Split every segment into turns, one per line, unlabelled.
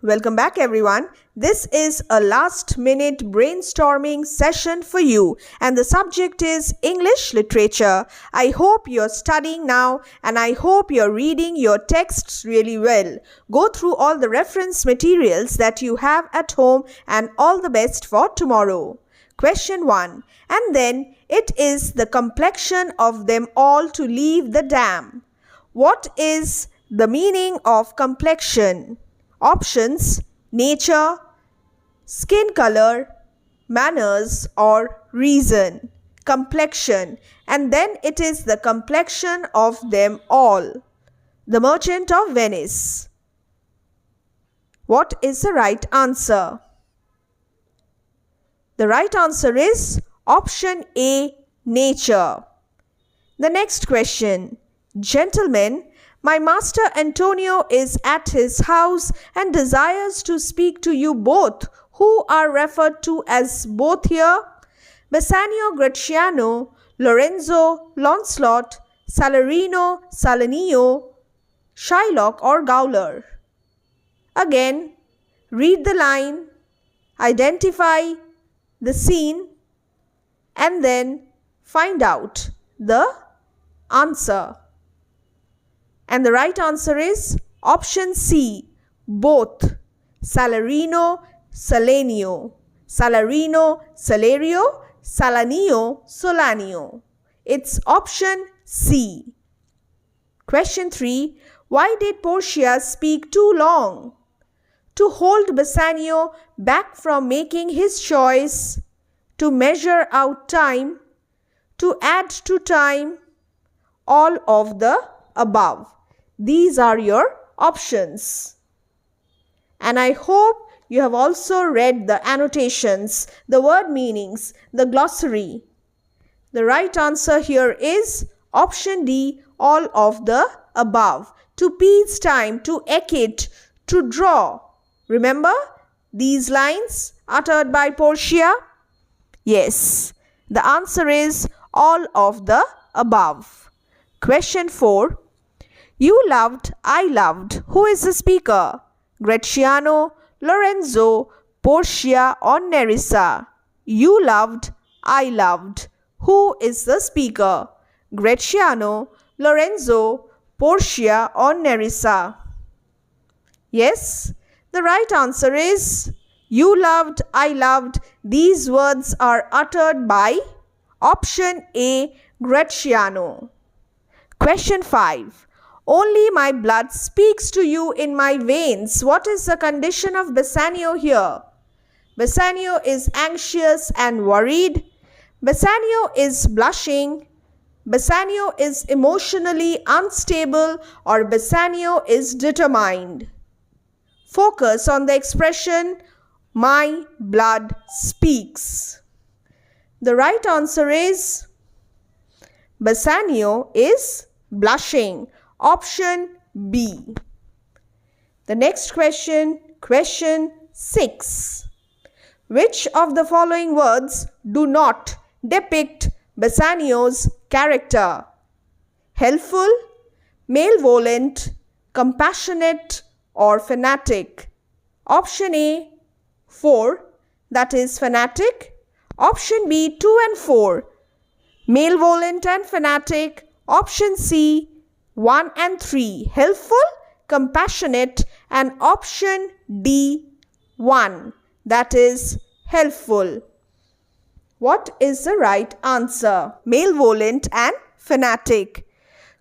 Welcome back everyone. This is a last minute brainstorming session for you and the subject is English literature. I hope you're studying now and I hope you're reading your texts really well. Go through all the reference materials that you have at home and all the best for tomorrow. Question 1. And then it is the complexion of them all to leave the dam. What is the meaning of complexion? Options: nature, skin color, manners or reason. Complexion. And then it is the complexion of them all. The Merchant of Venice. What is the right answer? The right answer is option A, nature. The next question. Gentlemen, my master Antonio is at his house and desires to speak to you both, who are referred to as both here. Bassanio, Gratiano, Lorenzo, Launcelot, Salarino, Salanio, Shylock or Gowler. Again, read the line, identify the scene and then find out the answer. And the right answer is option C, both. Salarino, Salanio. Salarino, Salario, Salanio, Solanio. It's option C. Question 3. Why did Portia speak too long? To hold Bassanio back from making his choice, to measure out time, to add to time, all of the above. These are your options. And I hope you have also read the annotations, the word meanings, the glossary. The right answer here is option D, all of the above. To piece time, to eke, to draw. Remember these lines uttered by Portia? Yes, the answer is all of the above. Question 4. You loved, I loved. Who is the speaker? Gratiano, Lorenzo, Portia or Nerissa? You loved, I loved. Who is the speaker? Gratiano, Lorenzo, Portia or Nerissa? Yes, the right answer is you loved, I loved. These words are uttered by option A, Gratiano. Question 5. Only my blood speaks to you in my veins. What is the condition of Bassanio here? Bassanio is anxious and worried. Bassanio is blushing. Bassanio is emotionally unstable or Bassanio is determined. Focus on the expression, my blood speaks. The right answer is Bassanio is blushing. Option B. The next question, question 6. Which of the following words do not depict Bassanio's character? Helpful, malevolent, compassionate or fanatic? Option A, 4, that is fanatic. Option B, 2 and 4, malevolent and fanatic. Option C, 1 and 3, helpful, compassionate, and option D, 1, that is helpful. What is the right answer? Malevolent and fanatic.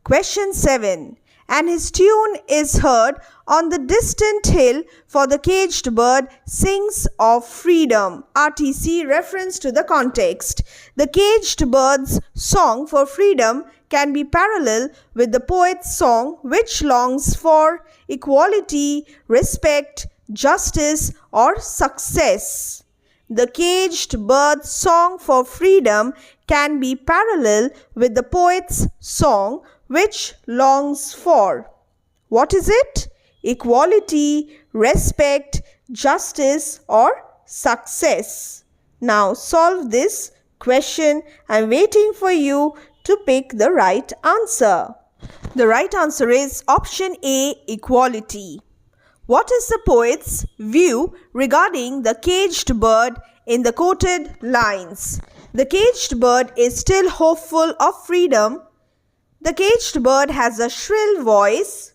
Question 7. And his tune is heard on the distant hill, for the caged bird sings of freedom. RTC, reference to the context. The caged bird's song for freedom can be parallel with the poet's song which longs for equality, respect, justice or success. The caged bird's song for freedom can be parallel with the poet's song which longs for. What is it? Equality, respect, justice or success. Now solve this question. I'm waiting for you to pick the right answer. The right answer is option A, equality. What is the poet's view regarding the caged bird in the quoted lines? The caged bird is still hopeful of freedom. The caged bird has a shrill voice.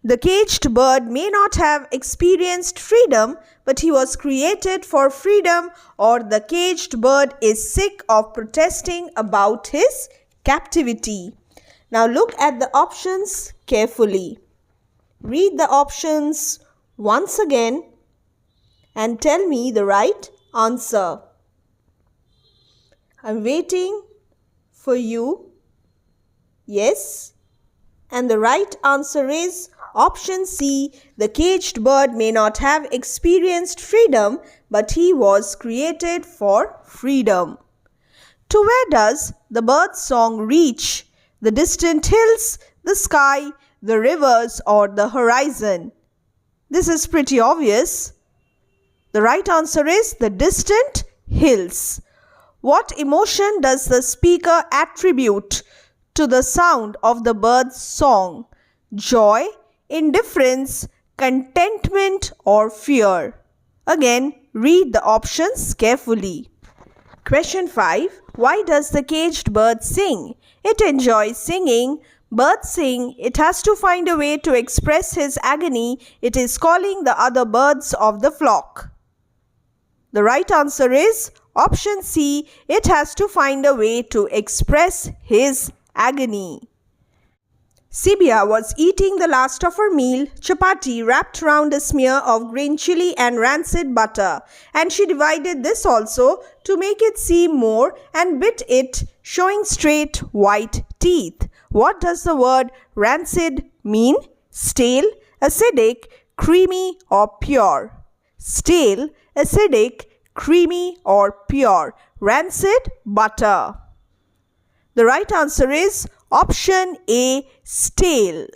The caged bird may not have experienced freedom, but he was created for freedom, or the caged bird is sick of protesting about his captivity. Now look at the options carefully. Read the options once again and tell me the right answer. I'm waiting for you. Yes. And the right answer is option C. The caged bird may not have experienced freedom, but he was created for freedom. To where does the bird's song reach? The distant hills, the sky, the rivers, or the horizon? This is pretty obvious. The right answer is the distant hills. What emotion does the speaker attribute to the sound of the bird's song? Joy, indifference, contentment, or fear? Again, read the options carefully. Question 5. Why does the caged bird sing? It enjoys singing. Birds sing. It has to find a way to express his agony. It is calling the other birds of the flock. The right answer is option C. It has to find a way to express his agony. Sibia was eating the last of her meal, chapati wrapped round a smear of green chili and rancid butter, and she divided this also to make it seem more and bit it, showing straight white teeth. What does the word rancid mean? Stale, acidic, creamy, or pure? Stale, acidic, creamy, or pure? Rancid butter. The right answer is option A, stale.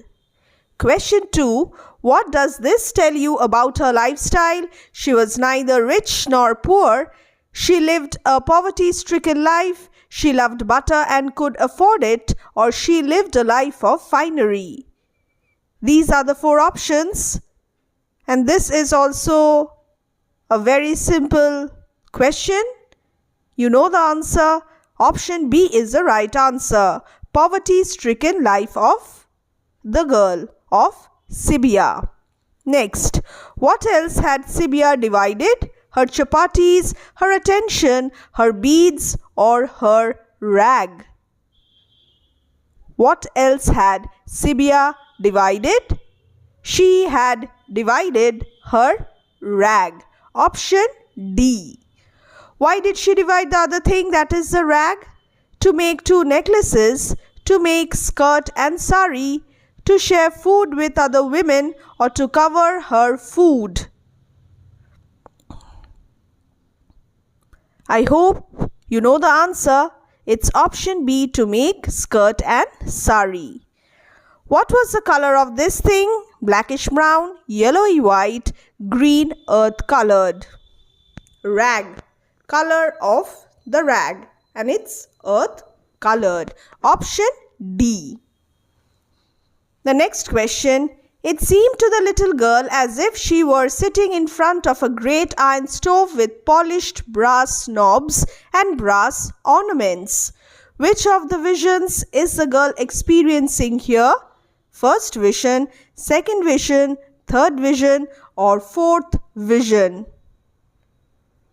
Question 2. What does this tell you about her lifestyle? She was neither rich nor poor. She lived a poverty-stricken life. She loved butter and could afford it, or she lived a life of finery. These are the 4 options, and this is also a very simple question. You know the answer. Option B is the right answer. Poverty-stricken life of the girl of Sibia. Next, what else had Sibia divided? Her chapatis, her attention, her beads, or her rag? What else had Sibia divided? She had divided her rag. Option D. Why did she divide the other thing, that is the rag? To make 2 necklaces, to make skirt and sari, to share food with other women, or to cover her food. I hope you know the answer. It's option B, to make skirt and sari. What was the color of this thing? Blackish brown, yellowy white, green earth colored. Rag. Color of the rag, and it's earth colored. Option D. The next question. It seemed to the little girl as if she were sitting in front of a great iron stove with polished brass knobs and brass ornaments. Which of the visions is the girl experiencing here? First vision, second vision, third vision, or fourth vision?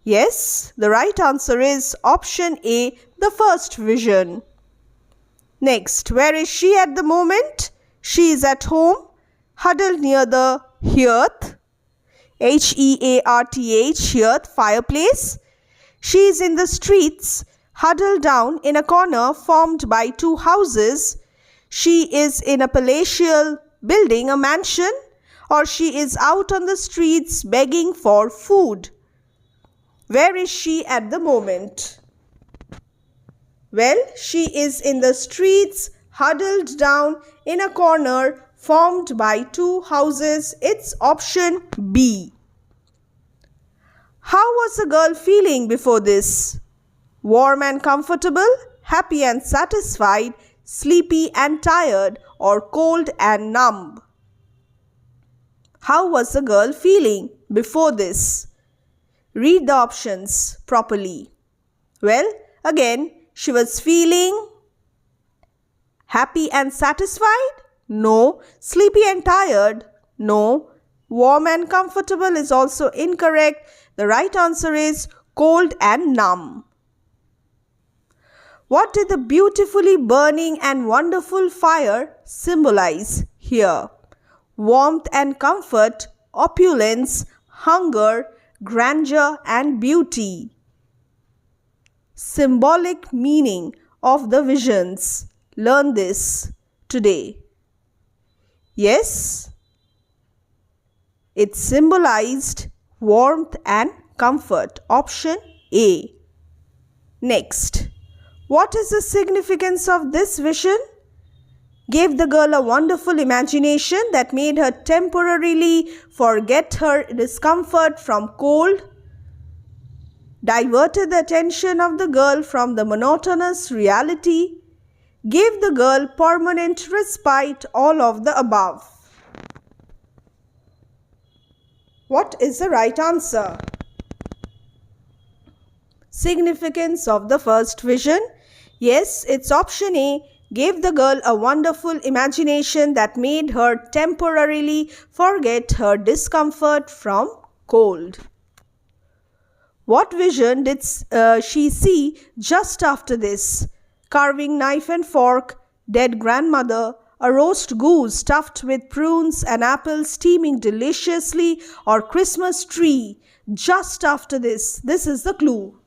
Yes, the right answer is option A, the first vision. Next, where is she at the moment? She is at home, huddled near the hearth, H-E-A-R-T-H, hearth, fireplace. She is in the streets, huddled down in a corner formed by 2 houses. She is in a palatial building, a mansion, or she is out on the streets begging for food. Where is she at the moment? Well, she is in the streets, huddled down in a corner formed by 2 houses. It's option B. How was the girl feeling before this? Warm and comfortable, happy and satisfied, sleepy and tired, or cold and numb? How was the girl feeling before this? Read the options properly. Well, again, she was feeling happy and satisfied? No. Sleepy and tired? No. Warm and comfortable is also incorrect. The right answer is cold and numb. What did the beautifully burning and wonderful fire symbolize here? Warmth and comfort, opulence, hunger, grandeur and beauty. Symbolic meaning of the visions. Learn this today. Yes, it symbolized warmth and comfort. Option A. Next, what is the significance of this vision? Gave the girl a wonderful imagination that made her temporarily forget her discomfort from cold, diverted the attention of the girl from the monotonous reality, gave the girl permanent respite, all of the above. What is the right answer? Significance of the first vision? Yes, it's option A. Gave the girl a wonderful imagination that made her temporarily forget her discomfort from cold. What vision did she see just after this? Carving knife and fork, dead grandmother, a roast goose stuffed with prunes and apples steaming deliciously, or Christmas tree just after this? This is the clue.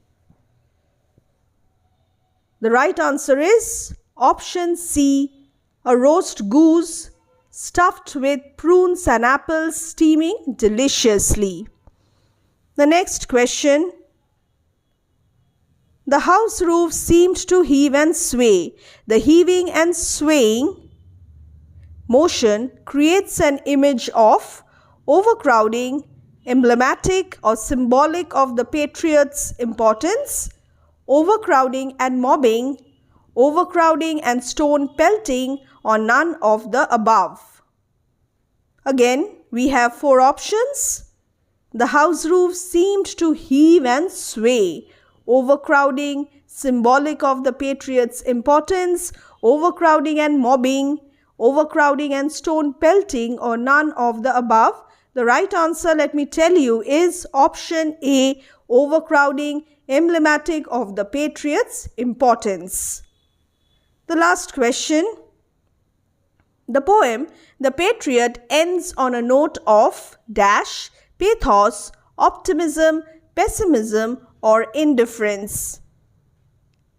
The right answer is option C, a roast goose stuffed with prunes and apples steaming deliciously. The next question. The house roof seemed to heave and sway. The heaving and swaying motion creates an image of overcrowding, emblematic or symbolic of the patriots' importance, overcrowding and mobbing, overcrowding and stone pelting, or none of the above. Again, we have four options. The house roof seemed to heave and sway. Overcrowding, symbolic of the patriots' importance, overcrowding and mobbing, overcrowding and stone pelting, or none of the above. The right answer, let me tell you, is option A, overcrowding, emblematic of the patriots' importance. The last question. The poem The Patriot ends on a note of dash, pathos, optimism, pessimism, or indifference.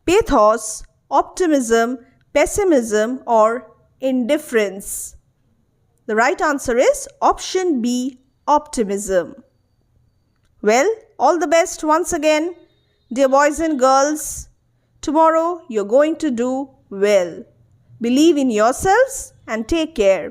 Pathos, optimism, pessimism, or indifference. The right answer is option B, optimism. Well, all the best once again, dear boys and girls. Tomorrow you're going to do well. Believe in yourselves and take care.